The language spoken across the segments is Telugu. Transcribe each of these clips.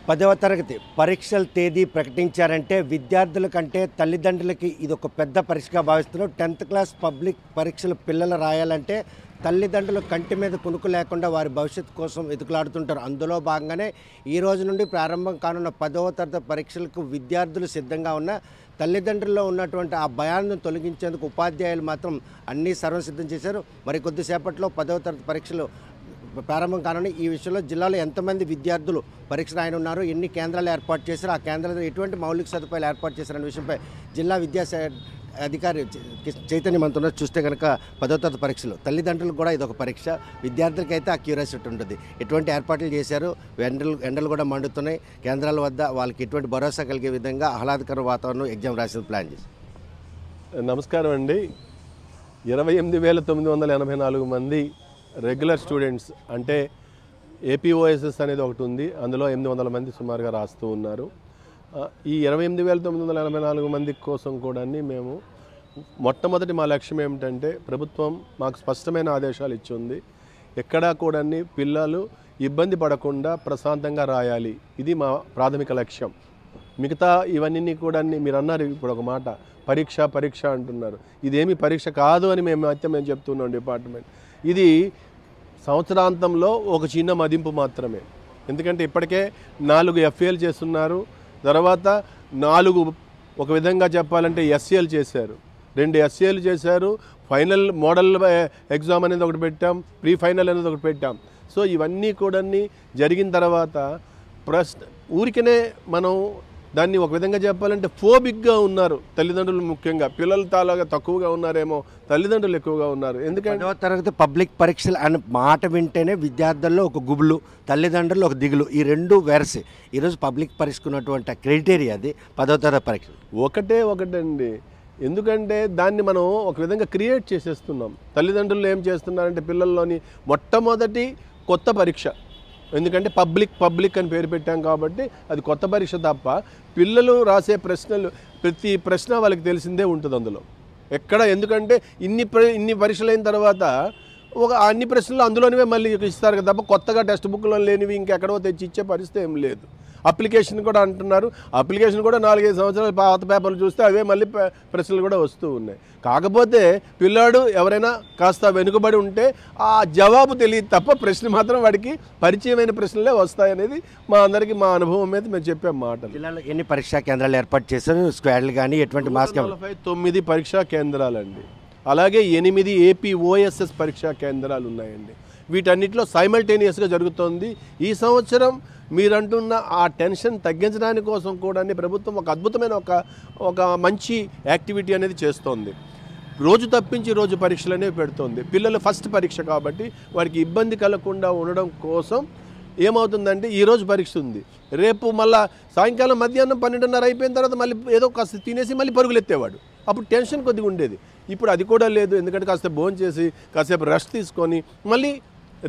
10వ తరగతి పరీక్షల తేదీ ప్రకటించారంటే విద్యార్థుల కంటే తల్లిదండ్రులకి ఇది ఒక పెద్ద పరీక్షగా భావిస్తున్నారు. 10th క్లాస్ పబ్లిక్ పరీక్షలు పిల్లలు రాయాలంటే తల్లిదండ్రులు కంటి మీద కునుకు లేకుండా వారి భవిష్యత్తు కోసం వెతుకులాడుతుంటారు. అందులో భాగంగానే ఈ రోజు నుండి ప్రారంభం కానున్న 10వ తరగతి పరీక్షలకు విద్యార్థులు సిద్ధంగా ఉన్న తల్లిదండ్రుల్లో ఉన్నటువంటి ఆ భయాన్ని తొలగించేందుకు ఉపాధ్యాయులు మాత్రం అన్నీ సర్వసిద్ధం చేశారు. మరి కొద్దిసేపట్లో 10వ తరగతి పరీక్షలు ప్రారంభం కానున్నాయి. ఈ విషయంలో జిల్లాలో ఎంతమంది విద్యార్థులు పరీక్ష రాయనున్నారు, ఎన్ని కేంద్రాలు ఏర్పాటు చేశారు, ఆ కేంద్రాల్లో ఎటువంటి మౌలిక సదుపాయాలు ఏర్పాటు చేశారనే విషయంపై జిల్లా అధికారి చైతన్య మనతో చూస్తే కనుక 10వ తరగతి పరీక్షలు తల్లిదండ్రులకు కూడా ఇది ఒక పరీక్ష, విద్యార్థులకైతే ఆ క్యూరియాసిటీ ఉంటుంది. ఎటువంటి ఏర్పాట్లు చేశారు, ఎండలు కూడా మండుతున్నాయి, కేంద్రాల వద్ద వాళ్ళకి ఎటువంటి భరోసా కలిగే విధంగా ఆహ్లాదకర వాతావరణం ఎగ్జామ్ రాసేది ప్లాన్ చేసి. నమస్కారం అండి. 28,984 మంది రెగ్యులర్ స్టూడెంట్స్ అంటే ఏపీఓఎస్ఎస్ అనేది ఒకటి ఉంది, అందులో 800 మంది సుమారుగా రాస్తూ ఉన్నారు. ఈ 28,984 మంది కోసం కూడా మేము మొట్టమొదటి మా లక్ష్యం ఏమిటంటే ప్రభుత్వం మాకు స్పష్టమైన ఆదేశాలు ఇచ్చింది. ఎక్కడా కూడా పిల్లలు ఇబ్బంది పడకుండా ప్రశాంతంగా రాయాలి, ఇది మా ప్రాథమిక లక్ష్యం. మిగతా ఇవన్నీ కూడా మీరు అన్నారు ఇప్పుడు ఒక మాట, పరీక్ష అంటున్నారు. ఇదేమి పరీక్ష కాదు అని మేము చెప్తున్నాం డిపార్ట్మెంట్. ఇది సంవత్సరాంతంలో ఒక చిన్న మదింపు మాత్రమే. ఎందుకంటే ఇప్పటికే 4 ఎఫ్ఏలు చేస్తున్నారు, తర్వాత 4 ఒక విధంగా చెప్పాలంటే ఎస్ఏలు చేశారు, 2 ఎస్ఏలు చేశారు, ఫైనల్ మోడల్ ఎగ్జామ్ అనేది ఒకటి పెట్టాం, ప్రీ ఫైనల్ అనేది ఒకటి పెట్టాం. సో ఇవన్నీ కూడా జరిగిన తర్వాత ఊరికనే మనం దాన్ని ఒక విధంగా చెప్పాలంటే ఫోబిక్గా ఉన్నారు తల్లిదండ్రులు. ముఖ్యంగా పిల్లలు తాలాగా తక్కువగా ఉన్నారేమో, తల్లిదండ్రులు ఎక్కువగా ఉన్నారు. ఎందుకంటే 10వ తరగతి పబ్లిక్ పరీక్షలు అనే మాట వింటేనే విద్యార్థుల్లో ఒక గుబులు, తల్లిదండ్రులు ఒక దిగులు, ఈ రెండు వెరసి ఈరోజు పబ్లిక్ పరీక్షకున్నటువంటి క్రైటీరియా అది 10వ తరగతి పరీక్ష ఒకటండి. ఎందుకంటే దాన్ని మనం ఒక విధంగా క్రియేట్ చేసేస్తున్నాం. తల్లిదండ్రులు ఏం చేస్తున్నారంటే పిల్లల్లోని మొట్టమొదటి కొత్త పరీక్ష, ఎందుకంటే పబ్లిక్ అని పేరు పెట్టాం కాబట్టి అది కొత్త పరీక్ష తప్ప పిల్లలు రాసే ప్రశ్నలు ప్రతి ప్రశ్న వాళ్ళకి తెలిసిందే ఉంటుంది అందులో ఎక్కడ. ఎందుకంటే ఇన్ని పరీక్షలు అయిన తర్వాత అన్ని ప్రశ్నలు అందులోనివే మళ్ళీ ఇస్తారు కదా తప్ప కొత్తగా టెక్స్ట్ బుక్లో లేనివి ఇంకెక్కడో తెచ్చి ఇచ్చే పరిస్థితి ఏం లేదు. అప్లికేషన్ కూడా అంటున్నారు, అప్లికేషన్ కూడా 4-5 సంవత్సరాలు పాత పేపర్లు చూస్తే అవే మళ్ళీ ప్రశ్నలు కూడా వస్తూ ఉన్నాయి. కాకపోతే పిల్లాడు ఎవరైనా కాస్త వెనుకబడి ఉంటే ఆ జవాబు తెలియదు తప్ప ప్రశ్న మాత్రం వాడికి పరిచయమైన ప్రశ్నలే వస్తాయనేది మా అందరికీ మా అనుభవం మీద మేము చెప్పే మాట. జిల్లాలో ఎన్ని పరీక్షా కేంద్రాలు ఏర్పాటు చేశారు, స్క్వాడ్లు కానీ ఎటువంటి మాస్క్? 49 పరీక్షా కేంద్రాలండి, అలాగే 8 ఏపీఓఎస్ఎస్ పరీక్షా కేంద్రాలు ఉన్నాయండి. వీటన్నిటిలో సైమల్టేనియస్గా జరుగుతోంది. ఈ సంవత్సరం మీరంటున్న ఆ టెన్షన్ తగ్గించడానికి కోసం కూడా ప్రభుత్వం ఒక అద్భుతమైన ఒక మంచి యాక్టివిటీ అనేది చేస్తోంది. రోజు తప్పించి రోజు పరీక్షలు అనేవి పెడుతోంది. పిల్లలు ఫస్ట్ పరీక్ష కాబట్టి వారికి ఇబ్బంది కలగకుండా ఉండడం కోసం ఏమవుతుందంటే ఈరోజు పరీక్ష ఉంది, రేపు మళ్ళీ సాయంకాలం మధ్యాహ్నం 12:30 అయిపోయిన తర్వాత మళ్ళీ ఏదో కాస్త తినేసి మళ్ళీ పరుగులు ఎత్తేవాడు. అప్పుడు టెన్షన్ కొద్దిగా ఉండేది. ఇప్పుడు అది కూడా లేదు. ఎందుకంటే కాస్త భోజనం చేసి కాసేపు రెస్ట్ తీసుకొని మళ్ళీ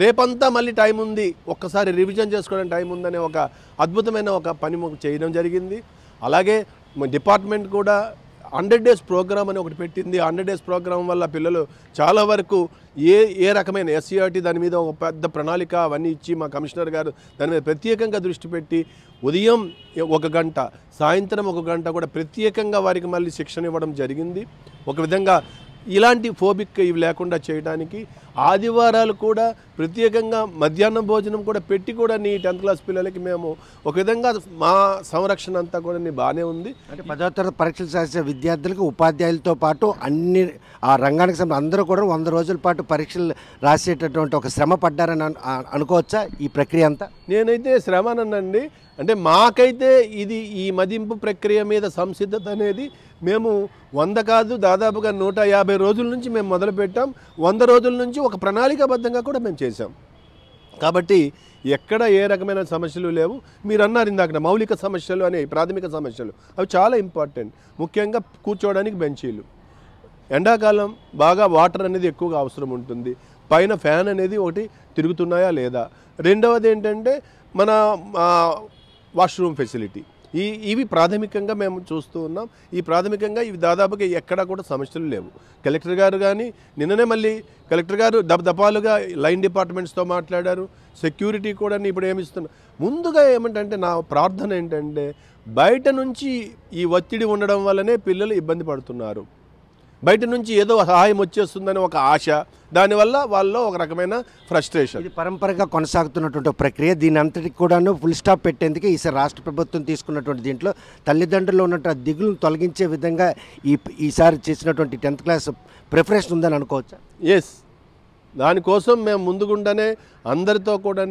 రేపంతా మళ్ళీ టైం ఉంది, ఒక్కసారి రివిజన్ చేసుకోవడానికి టైం ఉందనే ఒక అద్భుతమైన ఒక పని చేయడం జరిగింది. అలాగే డిపార్ట్మెంట్ కూడా 100 days ప్రోగ్రామ్ అని ఒకటి పెట్టింది. 100 days ప్రోగ్రాం వల్ల పిల్లలు చాలా వరకు ఏ రకమైన ఎస్సీఆర్టీ దాని మీద ఒక పెద్ద ప్రణాళిక అవన్నీ ఇచ్చి మా కమిషనర్ గారు దాని మీద ప్రత్యేకంగా దృష్టి పెట్టి ఉదయం 1 గంట సాయంత్రం 1 గంట కూడా ప్రత్యేకంగా వారికి మళ్ళీ శిక్షణ ఇవ్వడం జరిగింది. ఒక విధంగా ఇలాంటి ఫోబిక్ ఇవి లేకుండా చేయడానికి ఆదివారాలు కూడా ప్రత్యేకంగా మధ్యాహ్నం భోజనం కూడా పెట్టి కూడా 10th క్లాస్ పిల్లలకి మేము ఒక విధంగా మా సంరక్షణ అంతా కూడా బాగానే ఉంది. అంటే 10వ తరగతి పరీక్షలు రాసే విద్యార్థులకు ఉపాధ్యాయులతో పాటు అన్ని ఆ రంగానికి సంబంధించి అందరూ కూడా 100 రోజుల పాటు పరీక్షలు రాసేటటువంటి ఒక శ్రమ పడ్డారని అనుకోవచ్చా ఈ ప్రక్రియ అంతా? నేనైతే శ్రమనండి, అంటే మాకైతే ఈ మదింపు ప్రక్రియ మీద సంసిద్ధత అనేది మేము 100 కాదు దాదాపుగా 150 రోజుల నుంచి మేము మొదలుపెట్టాం. 100 రోజుల నుంచి ఒక ప్రణాళికాబద్ధంగా కూడా మేము చేశాం. కాబట్టి ఎక్కడ ఏ రకమైన సమస్యలు లేవు. మీరు అన్నారు ఇందాక మౌలిక సమస్యలు అనే ప్రాథమిక సమస్యలు అవి చాలా ఇంపార్టెంట్. ముఖ్యంగా కూర్చోవడానికి బెంచీలు, ఎండాకాలం బాగా వాటర్ అనేది ఎక్కువగా అవసరం ఉంటుంది, పైన ఫ్యాన్ అనేది ఒకటి తిరుగుతున్నాయా లేదా, రెండవది ఏంటంటే మన వాష్రూమ్ ఫెసిలిటీ, ఇవి ప్రాథమికంగా మేము చూస్తూ ఉన్నాం. ఈ ప్రాథమికంగా ఇవి దాదాపుగా ఎక్కడా కూడా సమస్యలు లేవు. కలెక్టర్ గారు కానీ నిన్ననే మళ్ళీ కలెక్టర్ గారు దపాలుగా లైన్ డిపార్ట్మెంట్స్తో మాట్లాడారు. సెక్యూరిటీ కూడా ఇప్పుడు ఏమిస్తున్నారు. ముందుగా ఏమిటంటే నా ప్రార్థన ఏంటంటే బయట నుంచి ఈ ఒత్తిడి ఉండడం వల్లనే పిల్లలు ఇబ్బంది పడుతున్నారు. బయట నుంచి ఏదో సహాయం వచ్చేస్తుందని ఒక ఆశ, దానివల్ల వాళ్ళలో ఒక రకమైన ఫ్రస్ట్రేషన్. ఇది పరంపరగా కొనసాగుతున్నటువంటి ప్రక్రియ. దీని అంతటికి కూడాను ఫుల్ స్టాప్ పెట్టేందుకు ఈసారి రాష్ట్ర ప్రభుత్వం తీసుకున్నటువంటి దీంట్లో తల్లిదండ్రులు ఉన్నటువంటి దిగులను తొలగించే విధంగా ఈసారి చేసినటువంటి 10th క్లాస్ ప్రిపరేషన్ ఉందని అనుకోవచ్చా? ఎస్, దానికోసం మేము ముందుగుండానే అందరితో కూడా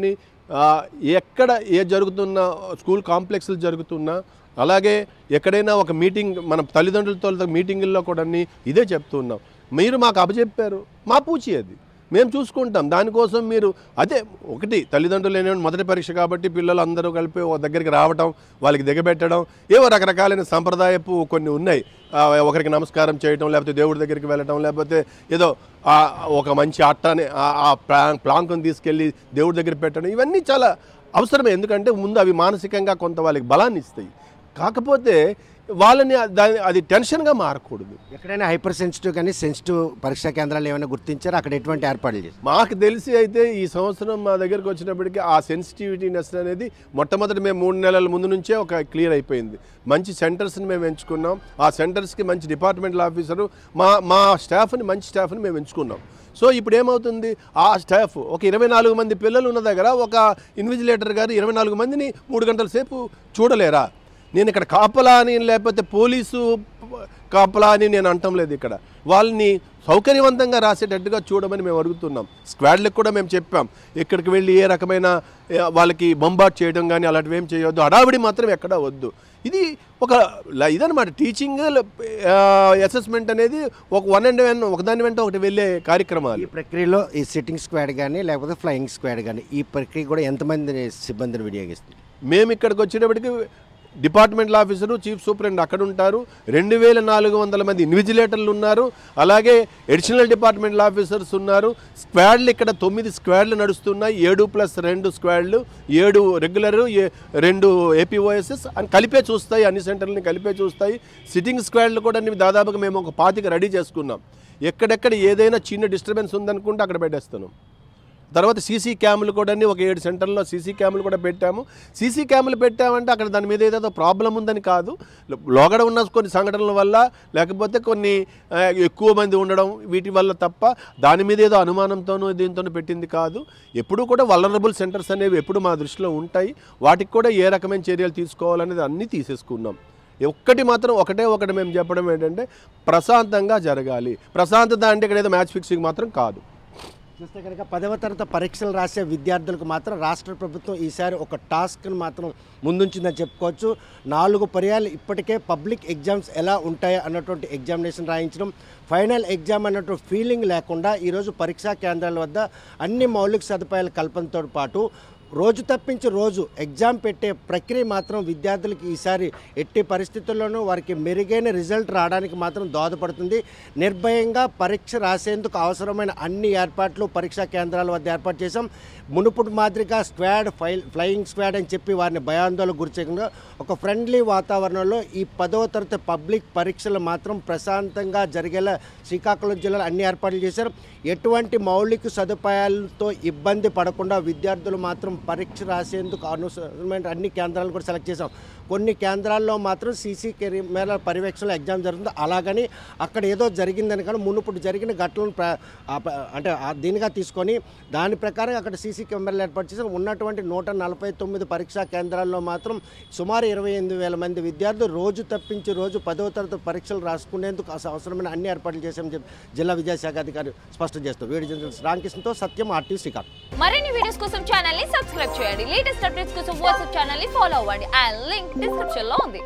ఎక్కడ జరుగుతున్నా స్కూల్ కాంప్లెక్స్లు జరుగుతున్నా, అలాగే ఎక్కడైనా ఒక మీటింగ్ మన తల్లిదండ్రులతో మీటింగుల్లో కూడా ఇదే చెప్తున్నాం. మీరు మాకు అప్పచెప్పారు, మా పూచి అది మేము చూసుకుంటాం. దానికోసం మీరు అదే ఒకటి తల్లిదండ్రులు ఏమైనా మొదటి పరీక్ష కాబట్టి పిల్లలు అందరూ కలిపి ఒక దగ్గరికి రావడం, వాళ్ళకి దిగబెట్టడం, ఏవో రకరకాలైన సంప్రదాయపు కొన్ని ఉన్నాయి. ఒకరికి నమస్కారం చేయడం, లేకపోతే దేవుడి దగ్గరికి వెళ్ళటం, లేకపోతే ఏదో ఒక మంచి అట్టని ఆ ప్లాంక్ని తీసుకెళ్ళి దేవుడి దగ్గర పెట్టడం, ఇవన్నీ చాలా అవసరమే. ఎందుకంటే ముందు అవి మానసికంగా కొంత వాళ్ళకి బలాన్ని ఇస్తాయి. కాకపోతే వాళ్ళని అది టెన్షన్గా మారకూడదు. ఎక్కడైనా హైపర్ సెన్సిటివ్ కానీ సెన్సిటివ్ పరీక్షా కేంద్రాలు ఏమైనా గుర్తించారు? అక్కడ ఎటువంటి ఏర్పాట్లు చేశారు? మాకు తెలిసి అయితే ఈ సంవత్సరం మా దగ్గరకు వచ్చినప్పటికీ ఆ సెన్సిటివిటీనెస్ అనేది మొట్టమొదటి మేము 3 నెలల ముందు నుంచే ఒక క్లియర్ అయిపోయింది. మంచి సెంటర్స్ని మేము ఎంచుకున్నాం. ఆ సెంటర్స్కి మంచి డిపార్ట్మెంటల్ ఆఫీసరు, మా స్టాఫ్ని మంచి స్టాఫ్ని మేము ఎంచుకున్నాం. సో ఇప్పుడు ఏమవుతుంది, ఆ స్టాఫ్ ఒక 24 మంది పిల్లలు ఉన్న దగ్గర ఒక ఇన్విజిలేటర్ గారు 24 మందిని 3 గంటల సేపు చూడలేరా? నేను ఇక్కడ కాపలా అని లేకపోతే పోలీసు కాపలా అని నేను అంటం లేదు. ఇక్కడ వాళ్ళని సౌకర్యవంతంగా రాసేటట్టుగా చూడమని మేము అడుగుతున్నాం. స్క్వాడ్లకు కూడా మేము చెప్పాం, ఇక్కడికి వెళ్ళి ఏ రకమైన వాళ్ళకి బొంబాట్ చేయడం కానీ అలాంటివి ఏం చేయొద్దు, హడావిడి మాత్రం ఎక్కడా వద్దు. ఇది ఒక ఇదనమాట. టీచింగ్ అసెస్మెంట్ అనేది ఒక ఒకదాని వెంట ఒకటి వెళ్ళే కార్యక్రమాలు. ఈ ప్రక్రియలో ఈ సిట్టింగ్ స్క్వాడ్ కానీ లేకపోతే ఫ్లయింగ్ స్క్వాడ్ కానీ ఈ ప్రక్రియ కూడా ఎంతమంది సిబ్బందిని వినియోగిస్తుంది? మేము ఇక్కడికి వచ్చేటప్పటికి డిపార్ట్మెంటల్ ఆఫీసరు, చీఫ్ సూపరింటెండెంట్ అక్కడ ఉంటారు. 2400 మంది ఇన్విజిలేటర్లు ఉన్నారు. అలాగే అడిషనల్ డిపార్ట్మెంటల్ ఆఫీసర్స్ ఉన్నారు. స్క్వాడ్లు ఇక్కడ 9 స్క్వాడ్లు నడుస్తున్నాయి. 7+2 స్క్వాడ్లు, 7 రెగ్యులరు, 2 ఏపీఓఎస్ఎస్ అని కలిపే చూస్తాయి. అన్ని సెంటర్లని కలిపే చూస్తాయి. సిట్టింగ్ స్క్వాడ్లు కూడా దాదాపుగా మేము ఒక 25 రెడీ చేసుకున్నాం. ఎక్కడెక్కడ ఏదైనా చిన్న డిస్టర్బెన్స్ ఉందనుకుంటే అక్కడ పెట్టేస్తున్నాం. తర్వాత సీసీ క్యాములు కూడా ఒక 7 సెంటర్లో సీసీ క్యాములు కూడా పెట్టాము. సీసీ క్యాములు పెట్టామంటే అక్కడ దాని మీద ఏదో ప్రాబ్లం ఉందని కాదు, లోగడ ఉన్న కొన్ని సంఘటనల వల్ల లేకపోతే కొన్ని ఎక్కువ మంది ఉండడం వీటి వల్ల తప్ప దాని మీద ఏదో అనుమానంతోనూ దీంతోనూ పెట్టింది కాదు. ఎప్పుడూ కూడా వల్నరబుల్ సెంటర్స్ అనేవి ఎప్పుడు మా దృష్టిలో ఉంటాయి. వాటికి కూడా ఏ రకమైన చర్యలు తీసుకోవాలనేది అన్నీ తీసేసుకున్నాం. ఒకటి మేము చెప్పడం ఏంటంటే ప్రశాంతంగా జరగాలి. ప్రశాంతత అంటే ఇక్కడ ఏదో మ్యాచ్ ఫిక్సింగ్ మాత్రం కాదు. చూస్తే కనుక 10వ తరగతి పరీక్షలు రాసే విద్యార్థులకు మాత్రం రాష్ట్ర ప్రభుత్వం ఈసారి ఒక టాస్క్ను మాత్రం ముందుంచిందని చెప్పుకోవచ్చు. 4 పర్యాలు ఇప్పటికే పబ్లిక్ ఎగ్జామ్స్ ఎలా ఉంటాయో అన్నటువంటి ఎగ్జామినేషన్ రాయించడం, ఫైనల్ ఎగ్జామ్ అన్నటువంటి ఫీలింగ్ లేకుండా ఈరోజు పరీక్షా కేంద్రాల వద్ద అన్ని మౌలిక సదుపాయాల కల్పనతో పాటు రోజు తప్పించి రోజు ఎగ్జామ్ పెట్టే ప్రక్రియ మాత్రం విద్యార్థులకి ఈసారి ఎట్టి పరిస్థితుల్లోనూ వారికి మెరుగైన రిజల్ట్ రావడానికి మాత్రం దోహదపడుతుంది. నిర్భయంగా పరీక్ష రాసేందుకు అవసరమైన అన్ని ఏర్పాట్లు పరీక్షా కేంద్రాల వద్ద ఏర్పాటు చేశాం. మునుపటి మాదిరిగా స్క్వాడ్ ఫ్లయింగ్ స్క్వాడ్ అని చెప్పి వారిని భయాందోళనకు గురిచేయకుండా ఒక ఫ్రెండ్లీ వాతావరణంలో ఈ 10వ తరగతి పబ్లిక్ పరీక్షలు మాత్రం ప్రశాంతంగా జరిగేలా శ్రీకాకుళం జిల్లాలో అన్ని ఏర్పాట్లు చేశారు. ఎటువంటి మౌలిక సదుపాయాలతో ఇబ్బంది పడకుండా విద్యార్థులు మాత్రం పరీక్ష రాసేందుకు అవసరమైన అన్ని కేంద్రాలు కూడా సెలెక్ట్ చేసాం. కొన్ని కేంద్రాల్లో మాత్రం సీసీ కెమెరాల పర్యవేక్షణలో ఎగ్జామ్ జరుగుతుంది. అలాగని అక్కడ ఏదో జరిగిందని కానీ మునుపటి జరిగిన ఘటనలను అంటే దీనిగా తీసుకొని దాని ప్రకారం అక్కడ సీసీ కెమెరాలు ఏర్పాటు చేసి ఉన్నటువంటి 149 పరీక్షా కేంద్రాల్లో మాత్రం సుమారు 28,000 మంది విద్యార్థులు రోజు తప్పించి రోజు 10వ తరగతి పరీక్షలు రాసుకునేందుకు అవసరమైన అన్ని ఏర్పాట్లు చేశామని చెప్పి జిల్లా విద్యాశాఖ అధికారి స్పష్టం చేస్తారు. వీడియో జర్నలిస్ట్ రామకృష్ణతో సత్యం, RTV శ్రీకాకుళం. మరిన్ని వీడియోస్ కోసం ఛానల్ ని సబ్స్క్రైబ్ చేయండి. లేటెస్ట్ అప్డేట్స్ కోసం వాట్సాప్ ఛానల్ ని ఫాలో అవ్వండి. ఆ లింక్ డిస్క్రిప్షన్ లో ఉంది.